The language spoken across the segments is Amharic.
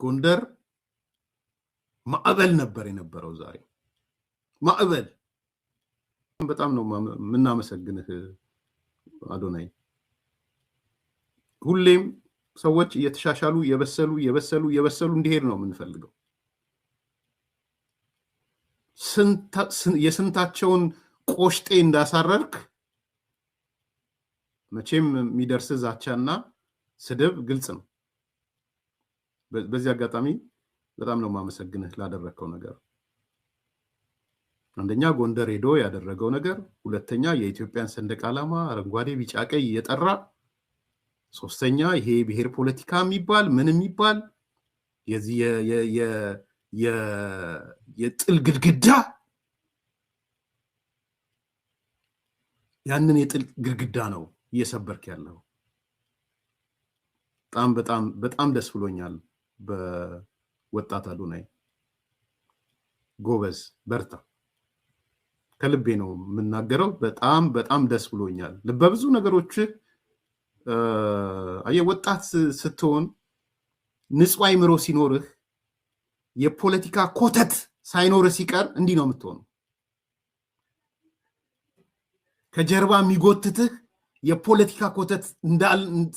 ጎንደር ማዕበል ነበር የነበረው ዛሬ ማዕበል በጣም ነው ምናመሰግንህ አዶናይ ሁሌም ሰዎች እየተሻሻሉ የበሰሉ እንዲሄድ ነው የምንፈልገው የስንታቸውን ቆሽጤ እንዳሳረርክ መቼም የሚደርስ ዛቻና ስድብ ግልጽ ነው በዚህ አጋጣሚ በጣም ነው ማመሰግንህ ላደረከው ነገር አንደኛ ጎንደር ሄዶ ያደረገው ነገር ሁለተኛ የኢትዮጵያን ሰንደቅ ዓላማ አረንጓዴ ቢጫ ቀይ እየጠራ ሶስተኛ ይሄ ብሔር ፖለቲካ የሚባል ምን የሚባል የዚህ የጥል ግድግዳ ያንን የጥል ግድግዳ ነው እየሰበርክ ያለው በጣም ደስ ብሎኛል በወጣት አዶናይ ጎበዝ በርታ ከልቤ ነው የምናገረው በጣም ደስ ብሎኛል ለበብዙ ነገሮች ወጣት ስትሆን ንጹህ አይምሮ ሲኖርህ የፖለቲካ ኮተት ሳይኖር ሲቀር እንዲህ ነው የምትሆነው ከጀርባ የሚጎትትህ የፖለቲካ ኮተት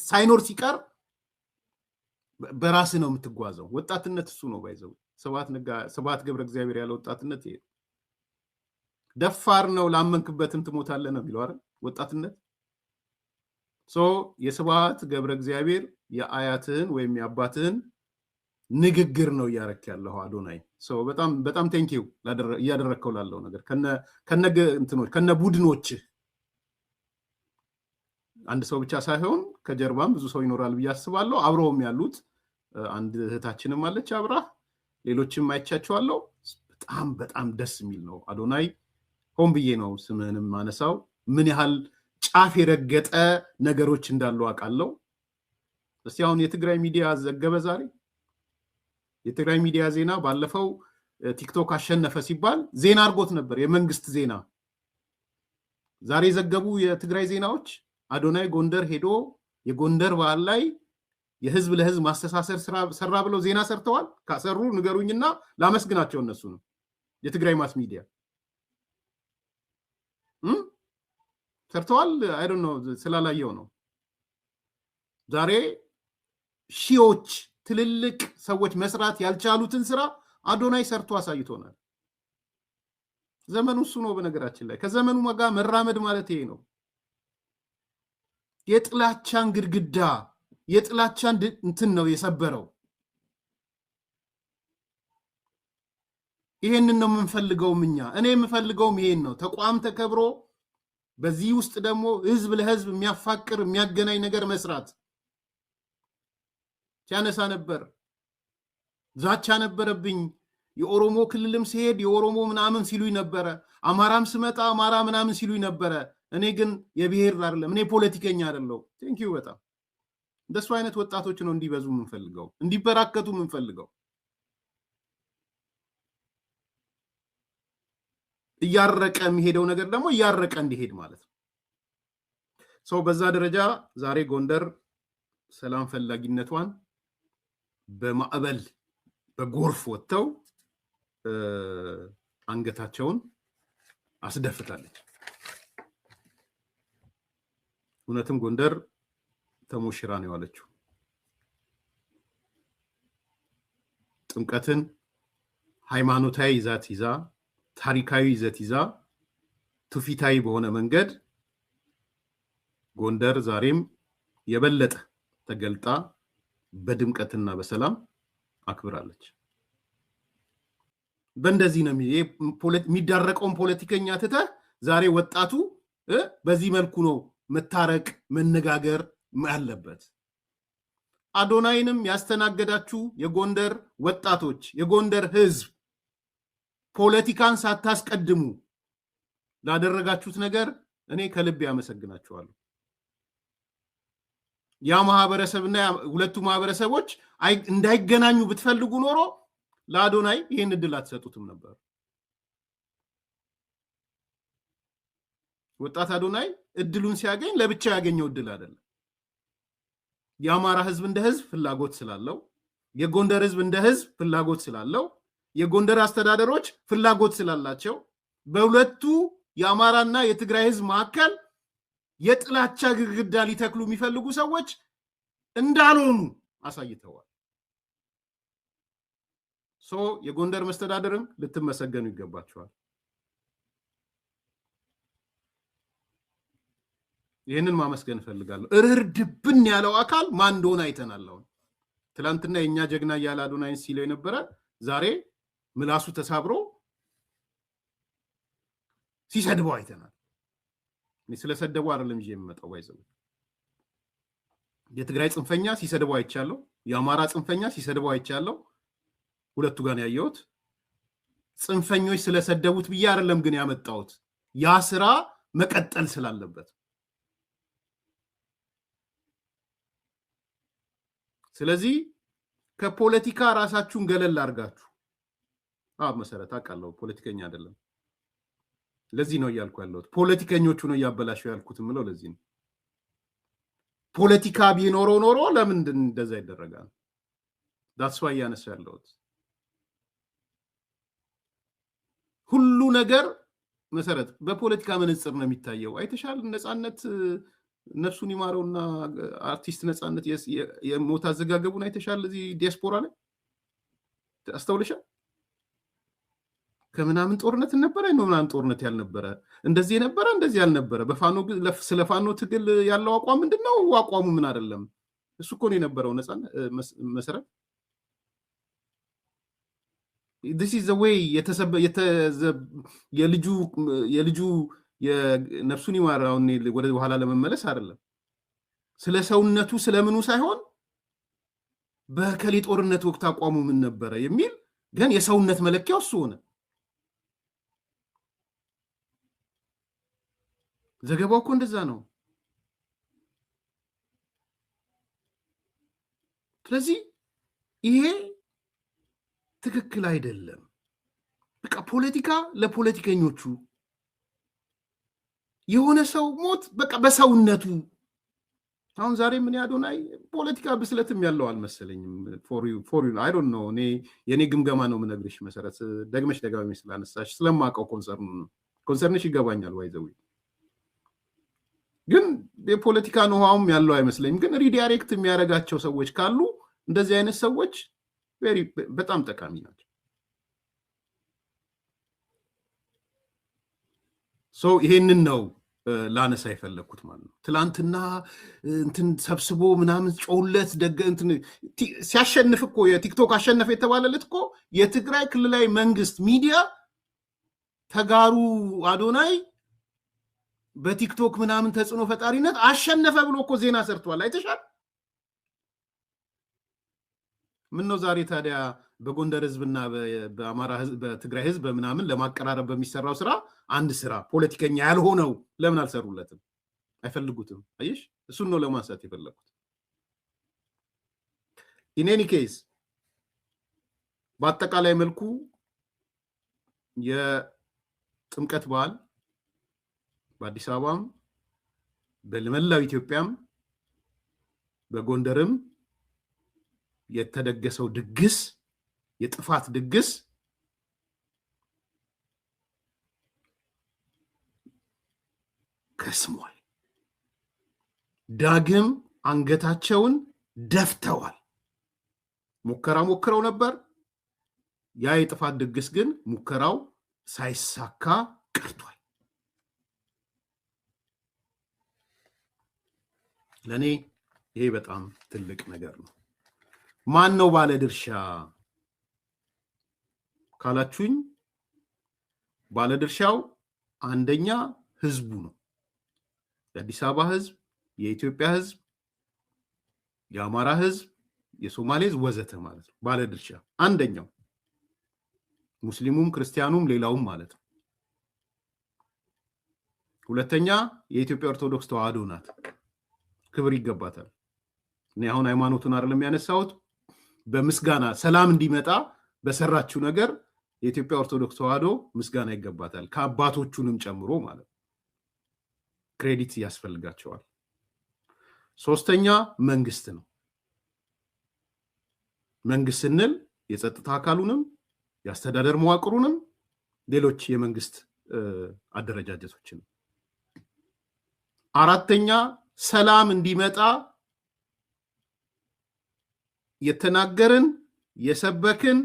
ሳይኖር ሲቀር በራስ ነው የምትጓዘው ወጣትነት እሱ ነው ባይዘው ስብሐት ገብረ እግዚአብሔር ያለው ወጣትነት ይሄ ደፋር ነው ላመንክበትም ትሞታለህ ነው የሚለው አይደል ወጣትነት የስብሐት ገብረ እግዚአብሔር የአያትህን ወይም የአባትህን ንግግር ነው ያረክ ያለው አዶናይ በጣም ቴንኪው ያደረከው ላለው ነገር ከነ ቡድኖች አንድ ሰው ብቻ ሳይሆን ከጀርባም ብዙ ሰው ይኖራል በያስባለሁ አብረውም ያሉት አንድ እህታችንም አለች አብራ ሌሎችም አይቻቸዋለሁ በጣም ደስ የሚል ነው አዶናይ ሆን ብዬ ነው ስምህንም ማነሳው ምን ያህል ጫፍ የረገጠ ነገሮች እንዳሉ አቃለው እስቲ አሁን የትግራይ ሚዲያ ዘገበ ዛሬ የትግራይ ሚዲያ ዜና ባለፈው ቲክቶክ አሸነፈ ሲባል ዜና አርጎት ነበር የመንግስት ዜና ዛሬ ዘገቡ የትግራይ ዜናዎች አዶናይ ጎንደር ሄዶ የጎንደር በዓል ላይ የህዝብ ለህዝብ ማስተሳሰር ሰራ ብለው ዜና ሰርተዋል ካሰሩ ንገሩኝና ላመስግናቸው እነሱ ነው የትግራይ ማስ ሚዲያ ሰርተዋል አይ ዶንት ኖ ስላላየው ነው ዛሬ ሺዎች ትልልቅ ሰዎች መስራት ያልቻሉትን ስራ አዶናይ ሰርቶ አሳይቶናል ዘመኑ እሱ ነው በነገራችን ላይ ከዘመኑ ጋር መራመድ ማለት ይሄ ነው የጥላቻን ግድግዳ የጥላቻን እንትን ነው የሰበረው ይሄንን ነው የምንፈልገው እኔ የምፈልገው ይሄን ነው ተቋም ተከብሮ በዚህ ውስጥ ደግሞ ህዝብ ለህዝብ የሚያፋቅር የሚያገናኝ ነገር መስራት ያነሳ ነበር ዛቻ ነበረብኝ የኦሮሞ ክልልም ሲሄድ የኦሮሞ ምናምን ሲሉኝ ነበር አማራም ስመጣ አማራ ምናምን ሲሉኝ ነበር እኔ ግን የብሔር አይደለም እኔ ፖለቲከኛ አይደለም ቴንኪው በጣም እንደሱ አይነት ወጣቶች ነው እንዲበዙ የምንፈልገው እንዲበራከቱ የምንፈልገው እያረቀ የሚሄደው ነገር ደግሞ እያረቀ እንዲሄድ ማለት ነው በዛ ደረጃ ዛሬ ጎንደር ሰላም ፈላጊነቷን በማዕበል በጎርፍ ወጥተው አንገታቸውን አስደፍታለች እውነትም ጎንደር ተሞሽራ ነው ያለችው ጥምቀትን ሃይማኖታዊ ይዘት ይዛ ታሪካዊ ይዘት ይዛ ትውፊታዊ በሆነ መንገድ ጎንደር ዛሬም የበለጠ ተገልጣ በድምቀትና በሰላም አክብራለች በእንደዚህ ነው የሚዳረቀውን ፖለቲከኛ ትተ ዛሬ ወጣቱ በዚህ መልኩ ነው መታረቅ መነጋገር ያለበት አዶናይንም ያስተናገዳችሁ የጎንደር ወጣቶች የጎንደር ህዝብ ፖለቲካን ሳታስቀድሙ ላደረጋችሁት ነገር እኔ ከልብ ያመሰግናችኋለሁ ያ ማህበረሰብና ሁለቱ ማህበረሰቦች እንዳይገናኙ ብትፈልጉ ኖሮ ለአዶናይ ይሄን እድል አትሰጡትም ነበር ወጣት አዶናይ እድሉን ሲያገኝ ለብቻ ያገኘው እድል አይደለም የአማራ ህዝብ እንደ ህዝብ ፍላጎት ስላለው የጎንደር ህዝብ እንደ ህዝብ ፍላጎት ስላለው የጎንደር አስተዳደሮች ፍላጎት ስላላቸው በሁለቱ የአማራና የትግራይ ህዝብ መካከል የጥላቻ ግድግዳ ሊተክሉ የሚፈልጉ ሰዎች እንዳልሆኑ አሳይተዋል። የጎንደር መስተዳደርም ልትመሰገኑ ይገባቸዋል። ይህንን ማመስገን እፈልጋለሁ። እርድብን ያለው አካል ማን እንደሆነ አይተናል። ትላንትና የኛ ጀግና እያለ አዶናይን ሲለው የነበረ ዛሬ ምላሱ ተሳብሮ ሲሰድበው አይተናል። ስለሰደበው አይደለም ይዤ የምመጣው ባይዘው የትግራይ ጽንፈኛ ሲሰድበው አይቻለሁ። የአማራ ጽንፈኛ ሲሰድበው አይቻለሁ። ሁለቱ ጋር ያየሁት ጽንፈኞች ስለሰደቡት ብዬ አይደለም ግን ያመጣሁት ያ ስራ መቀጠል ስላለበት። ስለዚህ ከፖለቲካ ራሳችሁን ገለል አድርጋችሁ መሰረት አውቃለሁ ፖለቲከኛ አይደለም። ለዚህ ነው እያልኩ ያለሁት ፖለቲከኞቹ ነው እያበላሸው ያልኩት ምለው ለዚህ ነው። ፖለቲካ ቢኖረው ኖሮ ለምን እንደዛ ይደረጋል? ዳትስ ዋይ ያነሳ ያለሁት ሁሉ ነገር መሰረት በፖለቲካ መነጽር ነው የሚታየው። አይተሻል ነፃነት ነፍሱን ይማረውና አርቲስት ነፃነት የሞት አዘጋገቡን አይተሻል? እዚህ ዲያስፖራ ላይ አስተውለሻል? ከምናምን ጦርነት ነበረ ነው ምናምን ጦርነት ያልነበረ እንደዚህ የነበረ እንደዚህ ያልነበረ በፋኖ ስለ ፋኖ ትግል ያለው አቋም ምንድነው? አቋሙ ምን አይደለም። እሱ እኮ ነው የነበረው ነፃነት መሰረት this is the way የልጁ የነፍሱን ይማራውን ወደ ኋላ ለመመለስ አይደለም። ስለ ሰውነቱ ስለምኑ ሳይሆን በከሊ ጦርነት ወቅት አቋሙ ምን ነበረ የሚል ግን የሰውነት መለኪያው እሱ ሆነ። ዘገባው እኮ እንደዛ ነው። ስለዚህ ይሄ ትክክል አይደለም። በቃ ፖለቲካ ለፖለቲከኞቹ የሆነ ሰው ሞት በቃ በሰውነቱ አሁን ዛሬ ምን አዶናይ ፖለቲካ ብስለትም ያለው አልመሰለኝም። ፎር ዩ አይ ዶንት ኖ የኔ ግምገማ ነው የምነግርሽ መሰረት ደግመሽ ደጋግመሽ ስላነሳሽ ስለማውቀው ኮንሰርንሽ ይገባኛል። ዋይዘው ግን የፖለቲካ ነውም ያለው አይመስለኝም። ግን ሪዳይሬክት የሚያደርጋቸው ሰዎች ካሉ እንደዚህ አይነት ሰዎች በጣም ጠቃሚ ናቸው። ይሄንን ነው ላነሳ የፈለኩት ማለት ነው። ትላንትና እንትን ሰብስቦ ምናምን ጮውለት እንትን ሲያሸንፍ እኮ የቲክቶክ አሸነፈ የተባለለት እኮ የትግራይ ክልላዊ መንግስት ሚዲያ ተጋሩ አዶናይ በቲክቶክ ምናምን ተጽዕኖ ፈጣሪነት አሸነፈ ብሎ እኮ ዜና ሰርቷል። አይተሻል? ምን ነው ዛሬ ታዲያ በጎንደር ህዝብና በአማራ ህዝብ በትግራይ ህዝብ ምናምን ለማቀራረብ በሚሰራው ስራ አንድ ስራ ፖለቲከኛ ያልሆነው ለምን አልሰሩለትም? አይፈልጉትም። አይሽ እሱን ነው ለማንሳት የፈለኩት። ኢን ኤኒ ኬዝ በአጠቃላይ መልኩ የጥምቀት በዓል በአዲስ አበባም በመላው ኢትዮጵያም በጎንደርም የተደገሰው ድግስ የጥፋት ድግስ ከስሟል። ዳግም አንገታቸውን ደፍተዋል። ሞክረው ነበር። ያ የጥፋት ድግስ ግን ሙከራው ሳይሳካ ቀርቷል። ለኔ ይሄ በጣም ትልቅ ነገር ነው። ማን ነው ባለ ድርሻ ካላችሁኝ፣ ባለ ድርሻው አንደኛ ህዝቡ ነው። የአዲስ አበባ ህዝብ፣ የኢትዮጵያ ህዝብ፣ የአማራ ህዝብ፣ የሶማሌ ህዝብ ወዘተ ማለት ነው። ባለ ድርሻ አንደኛው ሙስሊሙም ክርስቲያኑም ሌላውም ማለት ነው። ሁለተኛ የኢትዮጵያ ኦርቶዶክስ ተዋህዶ ናት። ክብር ይገባታል። እኔ አሁን ሃይማኖቱን አይደለም ያነሳሁት። በምስጋና ሰላም እንዲመጣ በሰራችው ነገር የኢትዮጵያ ኦርቶዶክስ ተዋህዶ ምስጋና ይገባታል። ከአባቶቹንም ጨምሮ ማለት ነው። ክሬዲት ያስፈልጋቸዋል። ሶስተኛ መንግስት ነው። መንግስት ስንል የጸጥታ አካሉንም ያስተዳደር መዋቅሩንም ሌሎች የመንግስት አደረጃጀቶችን። አራተኛ ሰላም እንዲመጣ የተናገርን የሰበክን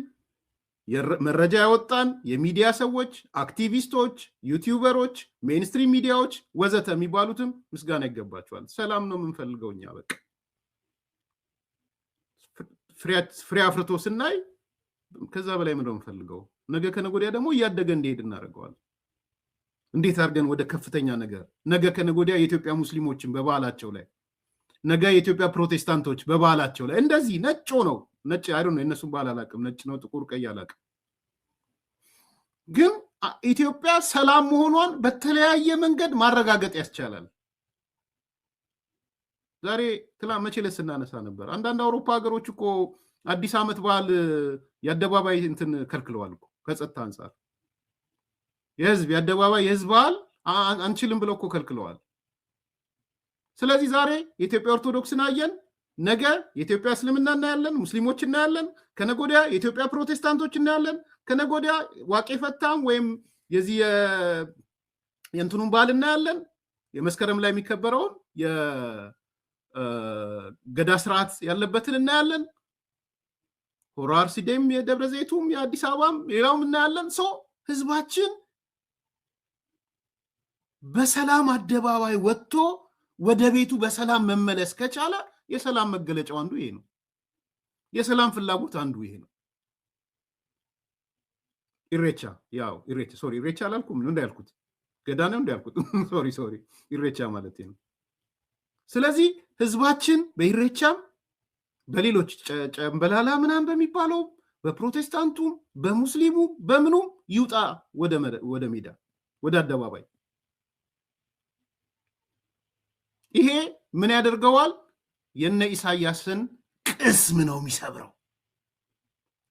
መረጃ ያወጣን የሚዲያ ሰዎች፣ አክቲቪስቶች፣ ዩቲዩበሮች፣ ሜንስትሪም ሚዲያዎች ወዘተ የሚባሉትም ምስጋና ይገባቸዋል። ሰላም ነው የምንፈልገው እኛ። በቃ ፍሬ አፍርቶ ስናይ ከዛ በላይ ምንድነው የምንፈልገው? ነገ ከነገ ወዲያ ደግሞ እያደገ እንዲሄድ እናደርገዋለን። እንዴት አድርገን ወደ ከፍተኛ ነገር ነገ ከነገ ወዲያ የኢትዮጵያ ሙስሊሞችን በባህላቸው ላይ፣ ነገ የኢትዮጵያ ፕሮቴስታንቶች በባህላቸው ላይ እንደዚህ ነጭ ነው ነጭ አይደለም የነሱን ባህል አላውቅም፣ ነጭ ነው ጥቁር ቀይ አላውቅም፣ ግን ኢትዮጵያ ሰላም መሆኗን በተለያየ መንገድ ማረጋገጥ ያስቻላል። ዛሬ መቼ ዕለት ስናነሳ ነበር አንዳንድ አውሮፓ ሀገሮች እኮ አዲስ ዓመት በዓል የአደባባይ እንትን ከልክለዋል እኮ ከጸጥታ አንጻር። የአደባባይ የህዝብ በዓል አንችልም ብለው እኮ ከልክለዋል። ስለዚህ ዛሬ የኢትዮጵያ ኦርቶዶክስን አየን፣ ነገ የኢትዮጵያ እስልምና እናያለን፣ ሙስሊሞች እናያለን፣ ከነገ ወዲያ የኢትዮጵያ ፕሮቴስታንቶች እናያለን፣ ከነገ ወዲያ ዋቄ ፈታም ወይም የዚህ የእንትኑን በዓል እናያለን፣ የመስከረም ላይ የሚከበረውን የገዳ ስርዓት ያለበትን እናያለን፣ ሆራ አርሲዴም የደብረ ዘይቱም የአዲስ አበባም ሌላውም እናያለን። ህዝባችን በሰላም አደባባይ ወጥቶ ወደ ቤቱ በሰላም መመለስ ከቻለ የሰላም መገለጫው አንዱ ይሄ ነው። የሰላም ፍላጎት አንዱ ይሄ ነው። ኢሬቻ ኢሬቻ አላልኩም ነው እንዳልኩት፣ ገዳ ነው እንዳልኩት፣ ሶሪ ኢሬቻ ማለት ነው። ስለዚህ ህዝባችን በኢሬቻም በሌሎች ጨምበላላ ምናምን በሚባለው በፕሮቴስታንቱ በሙስሊሙ በምኑም ይውጣ ወደ ሜዳ ወደ አደባባይ። ይሄ ምን ያደርገዋል? የነ ኢሳያስን ቅስም ነው የሚሰብረው።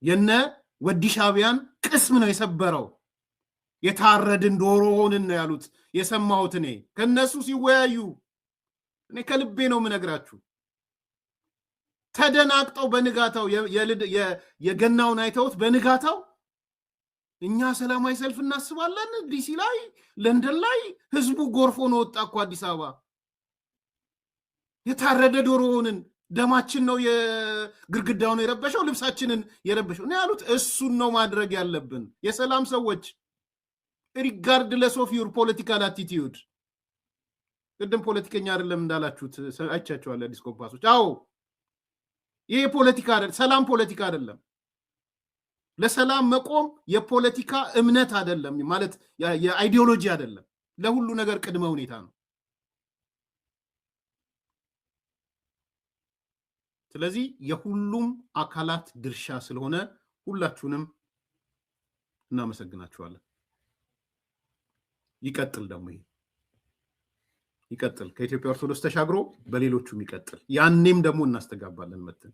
የነ ወዲ ሻዕቢያን ቅስም ነው የሰበረው። የታረድን ዶሮ ሆንን ነው ያሉት የሰማሁት እኔ ከነሱ ሲወያዩ። እኔ ከልቤ ነው የምነግራችሁ። ተደናቅጠው በንጋታው የገናውን አይተውት በንጋታው እኛ ሰላማዊ ሰልፍ እናስባለን ዲሲ ላይ ለንደን ላይ ህዝቡ ጎርፎ ነው ወጣ እኮ አዲስ አበባ። የታረደ ዶሮ ሆንን፣ ደማችን ነው የግርግዳውን የረበሸው፣ ልብሳችንን የረበሸው ነው ያሉት። እሱን ነው ማድረግ ያለብን የሰላም ሰዎች፣ ሪጋርድለስ ኦፍ ዩር ፖለቲካል አቲቲዩድ። ቅድም ፖለቲከኛ አይደለም እንዳላችሁት አይቻቸዋለሁ አዲስ ኮምፓሶች። አዎ ይሄ ፖለቲካ አይደለም፣ ሰላም ፖለቲካ አይደለም። ለሰላም መቆም የፖለቲካ እምነት አይደለም ማለት የአይዲዮሎጂ አይደለም። ለሁሉ ነገር ቅድመ ሁኔታ ነው። ስለዚህ የሁሉም አካላት ድርሻ ስለሆነ ሁላችሁንም እናመሰግናችኋለን። ይቀጥል ደግሞ ይቀጥል፣ ከኢትዮጵያ ኦርቶዶክስ ተሻግሮ በሌሎቹም ይቀጥል። ያኔም ደግሞ እናስተጋባለን መተን